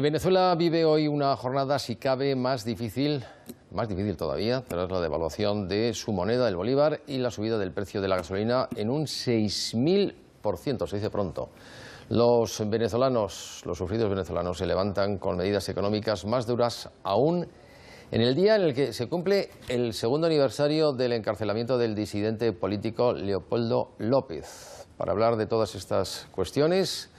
Venezuela vive hoy una jornada, si cabe, más difícil todavía, tras la devaluación de su moneda, el bolívar, y la subida del precio de la gasolina en un 6000%, se dice pronto. Los venezolanos, los sufridos venezolanos, se levantan con medidas económicas más duras aún en el día en el que se cumple el segundo aniversario del encarcelamiento del disidente político Leopoldo López. Para hablar de todas estas cuestiones,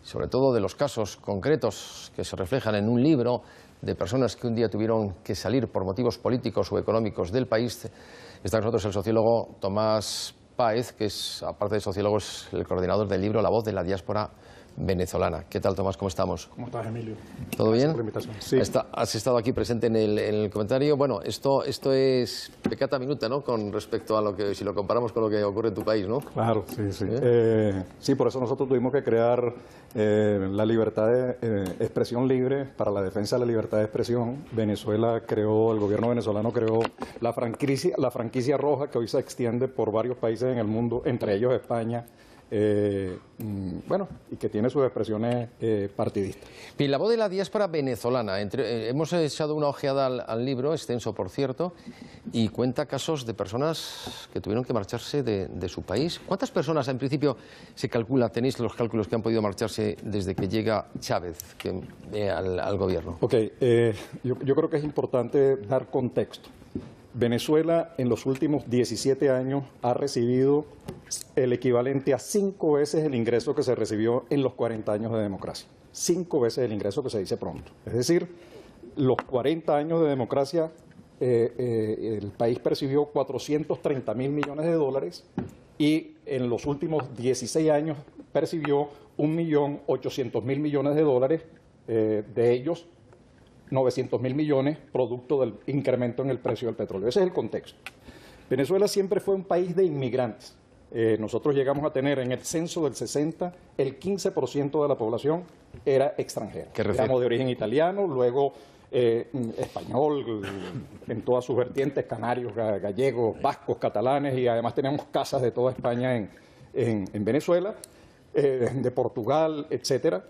sobre todo de los casos concretos que se reflejan en un libro de personas que un día tuvieron que salir por motivos políticos o económicos del país, está con nosotros el sociólogo Tomás Páez, que es, aparte de sociólogo, es el coordinador del libro La voz de la diáspora venezolana. ¿Qué tal, Tomás? ¿Cómo estamos? ¿Cómo estás, Emilio? ¿Todo bien? Gracias por la invitación. Sí. Has estado aquí presente en el comentario. Bueno, esto es peccata minuta, ¿no? Con respecto a lo que, si lo comparamos con lo que ocurre en tu país, ¿no? Claro, sí, sí. Sí, por eso nosotros tuvimos que crear la libertad de expresión libre para la defensa de la libertad de expresión. El gobierno venezolano creó la franquicia roja, que hoy se extiende por varios países en el mundo, entre ellos España. Y que tiene sus expresiones partidistas. Bien, La voz de la diáspora venezolana. Hemos echado una ojeada al libro, extenso por cierto, y cuenta casos de personas que tuvieron que marcharse de su país. ¿Cuántas personas en principio se calcula, tenéis los cálculos, que han podido marcharse desde que llega Chávez al gobierno? Ok, yo creo que es importante dar contexto. Venezuela en los últimos 17 años ha recibido el equivalente a 5 veces el ingreso que se recibió en los 40 años de democracia. 5 veces el ingreso, que se dice pronto. Es decir, los 40 años de democracia, el país percibió 430.000 millones de dólares y en los últimos 16 años percibió 1.800.000 millones de dólares, de ellos 900.000 millones producto del incremento en el precio del petróleo. Ese es el contexto. Venezuela siempre fue un país de inmigrantes. Nosotros llegamos a tener en el censo del 60, el 15% de la población era extranjera. Éramos de origen italiano, luego español, en todas sus vertientes, canarios, gallegos, vascos, catalanes, y además teníamos casas de toda España en Venezuela, de Portugal, etcétera.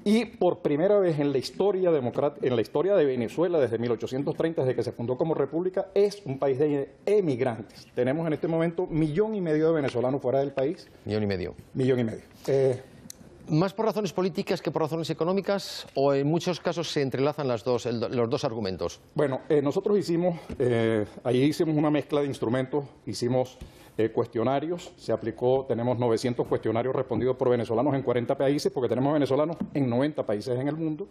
Y por primera vez en la historia de Venezuela, desde 1830, desde que se fundó como república, es un país de emigrantes. Tenemos en este momento 1,5 millones de venezolanos fuera del país. 1,5 millones. ¿Más por razones políticas que por razones económicas, o en muchos casos se entrelazan los dos argumentos? Bueno, nosotros hicimos una mezcla de instrumentos, hicimos cuestionarios, tenemos 900 cuestionarios respondidos por venezolanos en 40 países, porque tenemos venezolanos en 90 países en el mundo.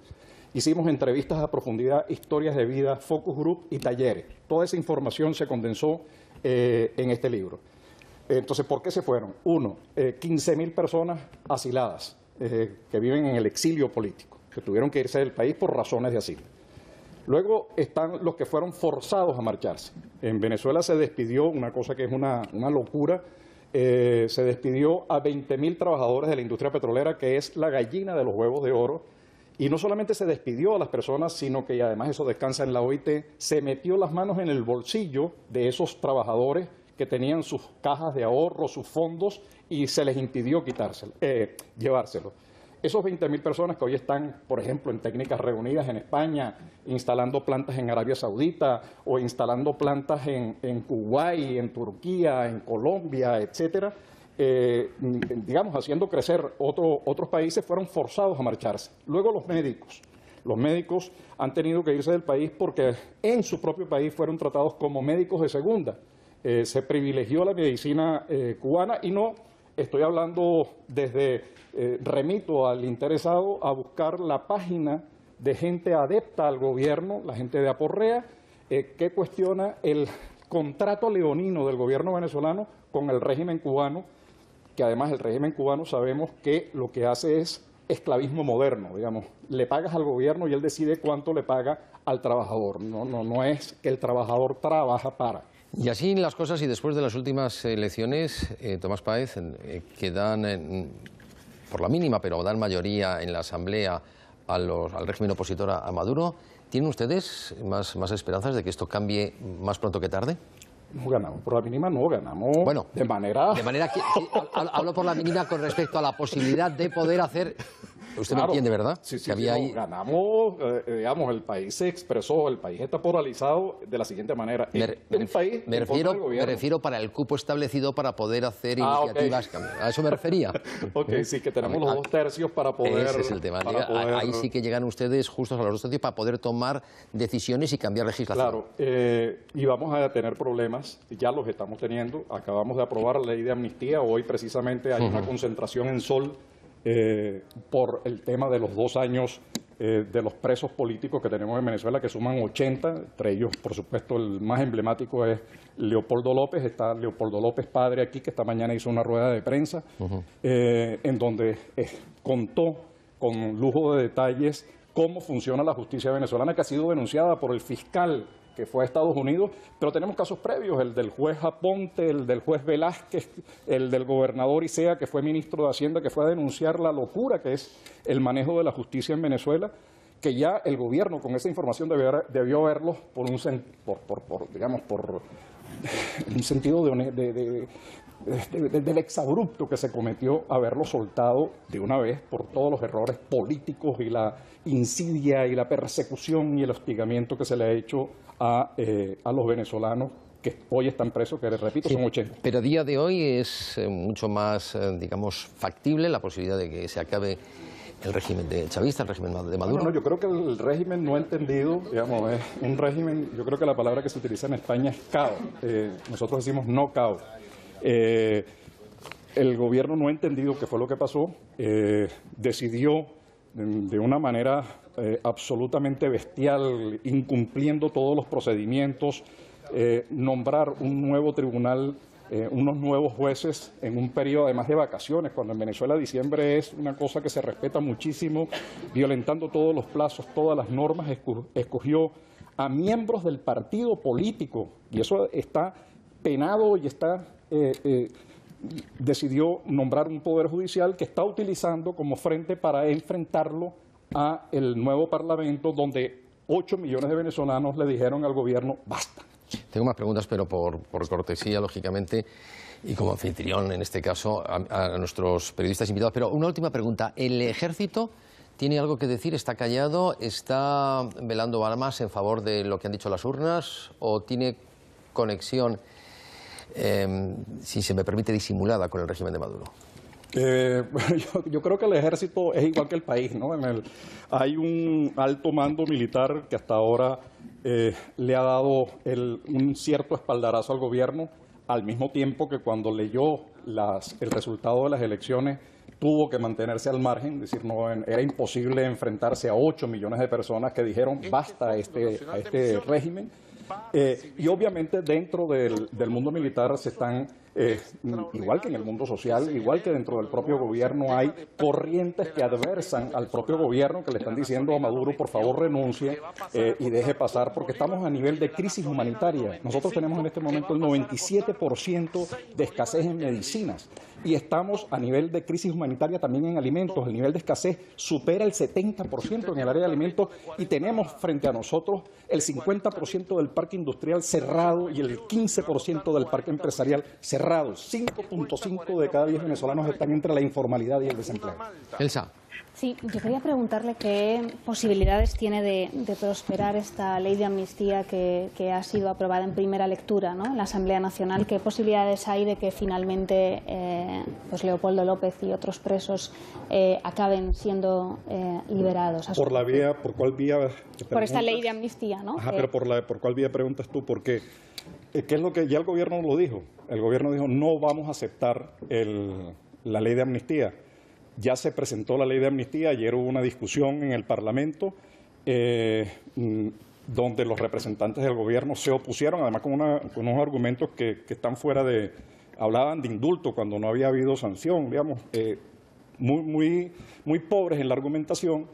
Hicimos entrevistas a profundidad, historias de vida, focus group y talleres. Toda esa información se condensó en este libro. Entonces, ¿por qué se fueron? 15.000 personas asiladas, que viven en el exilio político, que tuvieron que irse del país por razones de asilo. Luego están los que fueron forzados a marcharse. En Venezuela se despidió, una cosa que es una locura, se despidió a 20.000 trabajadores de la industria petrolera, que es la gallina de los huevos de oro. Y no solamente se despidió a las personas, sino que, y además eso descansa en la OIT, se metió las manos en el bolsillo de esos trabajadores que tenían sus cajas de ahorro, sus fondos, y se les impidió llevárselo. Esos 20.000 personas que hoy están, por ejemplo, en técnicas reunidas en España, instalando plantas en Arabia Saudita o instalando plantas en Kuwait, en Turquía, en Colombia, etcétera, haciendo crecer otros países, fueron forzados a marcharse. Luego los médicos han tenido que irse del país porque en su propio país fueron tratados como médicos de segunda. Se privilegió la medicina cubana, y no estoy hablando remito al interesado a buscar la página de gente adepta al gobierno, la gente de Aporrea, que cuestiona el contrato leonino del gobierno venezolano con el régimen cubano, que además el régimen cubano sabemos que lo que hace es esclavismo moderno, digamos. Le pagas al gobierno y él decide cuánto le paga al trabajador. No es que el trabajador trabaja para. Y así las cosas, y después de las últimas elecciones, Tomás Páez, que dan, por la mínima, pero dan mayoría en la Asamblea al régimen opositor a Maduro, ¿tienen ustedes más esperanzas de que esto cambie más pronto que tarde? No ganamos, por la mínima no ganamos, bueno, de manera que hablo por la mínima con respecto a la posibilidad de poder hacer Usted me entiende, ¿verdad? Sí, Que había ahí... ganamos, digamos, el país se expresó, el país está polarizado de la siguiente manera. Me refiero para el cupo establecido para poder hacer iniciativas. Okay. A eso me refería. Ok, sí, que tenemos los 2 tercios para poder... Ese es el tema. Ahí sí que llegan ustedes justos a los 2 tercios para poder tomar decisiones y cambiar legislación. Claro, y vamos a tener problemas, ya los estamos teniendo. Acabamos de aprobar la ley de amnistía, hoy precisamente hay una concentración en Sol por el tema de los 2 años de los presos políticos que tenemos en Venezuela, que suman 80, entre ellos, por supuesto, el más emblemático es Leopoldo López. Está Leopoldo López padre aquí, que esta mañana hizo una rueda de prensa, en donde contó con lujo de detalles cómo funciona la justicia venezolana, que ha sido denunciada por el fiscal que fue a Estados Unidos, pero tenemos casos previos, el del juez Aponte, el del juez Velázquez, el del gobernador Isea, que fue ministro de Hacienda, que fue a denunciar la locura que es el manejo de la justicia en Venezuela, que ya el gobierno con esa información debió verlo por un sentido del exabrupto que se cometió, haberlo soltado de una vez por todos los errores políticos y la insidia y la persecución y el hostigamiento que se le ha hecho a los venezolanos que hoy están presos, que les repito, son 80. Pero a día de hoy es mucho más, digamos, factible la posibilidad de que se acabe el régimen de chavista, el régimen de Maduro. No, yo creo que el régimen no ha entendido, digamos, es un régimen, yo creo que la palabra que se utiliza en España es caos. Nosotros decimos no caos. El gobierno no ha entendido qué fue lo que pasó, decidió de una manera absolutamente bestial, incumpliendo todos los procedimientos, nombrar un nuevo tribunal, unos nuevos jueces en un periodo además de vacaciones, cuando en Venezuela diciembre es una cosa que se respeta muchísimo, violentando todos los plazos, todas las normas, escogió a miembros del partido político, y eso está penado y está... decidió nombrar un poder judicial que está utilizando como frente para enfrentarlo a el nuevo parlamento, donde 8 millones de venezolanos le dijeron al gobierno basta. Tengo más preguntas, pero por cortesía, lógicamente, y como anfitrión, en este caso, a nuestros periodistas invitados. Pero una última pregunta. ¿El ejército tiene algo que decir? ¿Está callado? ¿Está velando armas en favor de lo que han dicho las urnas? ¿O tiene conexión, si se me permite, disimulada con el régimen de Maduro? Yo creo que el ejército es igual que el país, ¿no? Hay un alto mando militar que hasta ahora le ha dado un cierto espaldarazo al gobierno, al mismo tiempo que cuando leyó el resultado de las elecciones tuvo que mantenerse al margen, es decir, no, era imposible enfrentarse a 8 millones de personas que dijeron basta a este régimen. Y obviamente dentro del mundo militar se están, igual que en el mundo social, igual que dentro del propio gobierno, hay corrientes que adversan al propio gobierno, que le están diciendo a Maduro por favor renuncie y deje pasar, porque estamos a nivel de crisis humanitaria. Nosotros tenemos en este momento el 97% de escasez en medicinas. Y estamos a nivel de crisis humanitaria también en alimentos. El nivel de escasez supera el 70% en el área de alimentos y tenemos frente a nosotros el 50% del parque industrial cerrado y el 15% del parque empresarial cerrado. 5.5 de cada 10 venezolanos están entre la informalidad y el desempleo. Elsa. Sí, yo quería preguntarle qué posibilidades tiene de prosperar esta ley de amnistía que ha sido aprobada en primera lectura, ¿no?, en la Asamblea Nacional. ¿Qué posibilidades hay de que finalmente pues Leopoldo López y otros presos acaben siendo liberados? ¿Por cuál vía? Por esta ley de amnistía, ¿no? Ajá, pero ¿por cuál vía preguntas tú? Porque ¿qué es lo que ya el gobierno lo dijo? El gobierno dijo no vamos a aceptar la ley de amnistía. Ya se presentó la ley de amnistía, ayer hubo una discusión en el Parlamento donde los representantes del gobierno se opusieron, además con unos argumentos que están fuera de... Hablaban de indulto cuando no había habido sanción, digamos, muy pobres en la argumentación.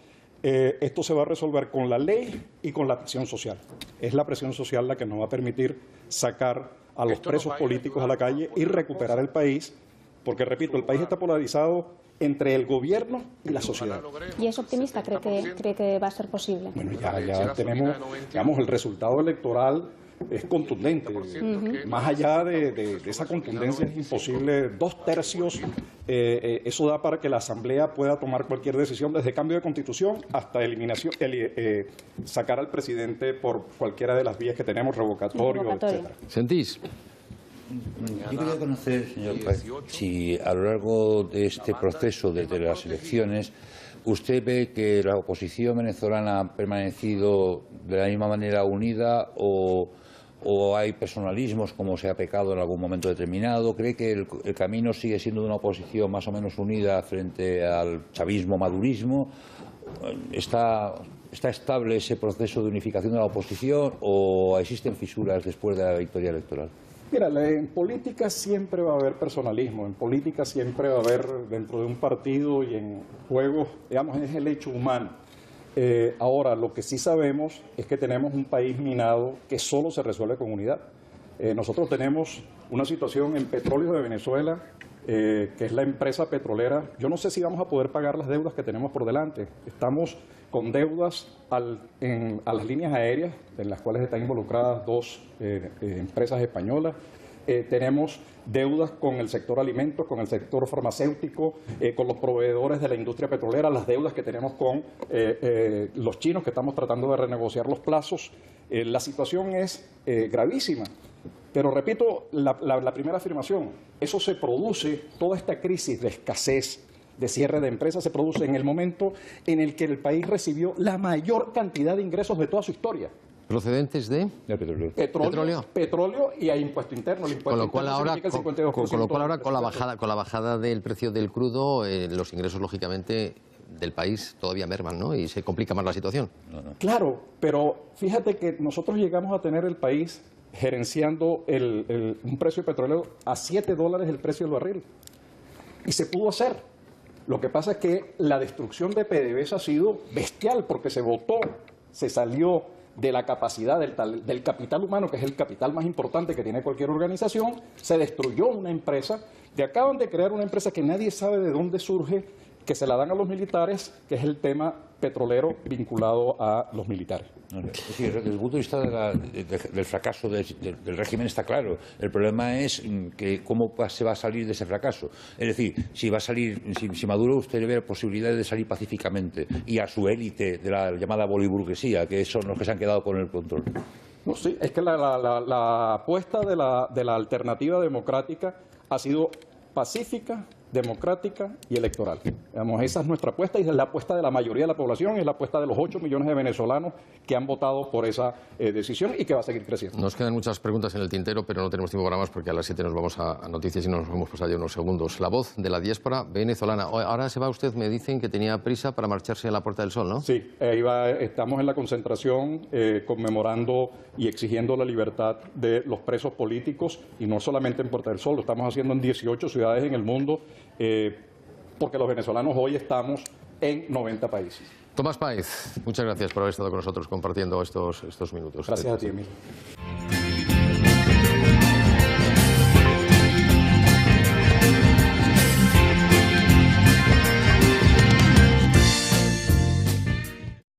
Esto se va a resolver con la ley y con la presión social. Es la presión social la que nos va a permitir sacar a los presos políticos a la calle y recuperar el país, porque, repito, el país está polarizado entre el gobierno y la sociedad. ¿Y es optimista? ¿Cree que va a ser posible? Bueno, ya tenemos, digamos, el resultado electoral es contundente. Más allá de esa contundencia es imposible. 2/3, eso da para que la Asamblea pueda tomar cualquier decisión, desde cambio de constitución hasta eliminación, sacar al presidente por cualquiera de las vías que tenemos, revocatorio, etc. ¿Sentís? Yo quería conocer, señor Páez, si a lo largo de este proceso, desde las elecciones, ¿usted ve que la oposición venezolana ha permanecido de la misma manera unida o hay personalismos, como se ha pecado en algún momento determinado? ¿Cree que el camino sigue siendo de una oposición más o menos unida frente al chavismo-madurismo? ¿Está estable ese proceso de unificación de la oposición o existen fisuras después de la victoria electoral? Mira, en política siempre va a haber personalismo, en política siempre va a haber dentro de un partido y en juegos, digamos, es el hecho humano. Ahora, lo que sí sabemos es que tenemos un país minado que solo se resuelve con unidad. Nosotros tenemos una situación en Petróleos de Venezuela, que es la empresa petrolera. Yo no sé si vamos a poder pagar las deudas que tenemos por delante. Estamos con deudas a las líneas aéreas, en las cuales están involucradas 2 empresas españolas. Tenemos deudas con el sector alimentos, con el sector farmacéutico, con los proveedores de la industria petrolera, las deudas que tenemos con los chinos, que estamos tratando de renegociar los plazos. La situación es gravísima. Pero repito la primera afirmación, eso se produce, toda esta crisis de escasez, de cierre de empresas, se produce en el momento en el que el país recibió la mayor cantidad de ingresos de toda su historia. ¿Procedentes de? Petróleo y a impuesto interno. El impuesto Con lo cual ahora, con con la bajada del precio del crudo, los ingresos, lógicamente, del país todavía merman, ¿no? Y se complica más la situación. Claro, pero fíjate que nosotros llegamos a tener el país gerenciando un precio de petróleo a $7 el precio del barril. Y se pudo hacer. Lo que pasa es que la destrucción de PDVSA ha sido bestial porque se votó, se salió de la capacidad del capital humano, que es el capital más importante que tiene cualquier organización, se destruyó una empresa, acaban de crear una empresa que nadie sabe de dónde surge, que se la dan a los militares, que es el tema petrolero vinculado a los militares. Es decir, desde el punto de vista del fracaso del régimen está claro. El problema es que cómo se va a salir de ese fracaso. Es decir, si Maduro usted ve posibilidades de salir pacíficamente y a su élite de la llamada boliburguesía, que son los que se han quedado con el control. No, sí, es que la apuesta de la alternativa democrática ha sido pacífica, democrática y electoral. Digamos, esa es nuestra apuesta y es la apuesta de la mayoría de la población, es la apuesta de los 8 millones de venezolanos que han votado por esa decisión y que va a seguir creciendo. Nos quedan muchas preguntas en el tintero, pero no tenemos tiempo para más porque a las 7 nos vamos a noticias y nos hemos pasado ya unos segundos. La voz de la diáspora venezolana. Ahora se va usted, me dicen que tenía prisa para marcharse a la Puerta del Sol, ¿no? Sí, estamos en la concentración conmemorando y exigiendo la libertad de los presos políticos y no solamente en Puerta del Sol, lo estamos haciendo en 18 ciudades en el mundo. Porque los venezolanos hoy estamos en 90 países. Tomás Páez, muchas gracias por haber estado con nosotros compartiendo estos minutos. Gracias a ti, Emilio.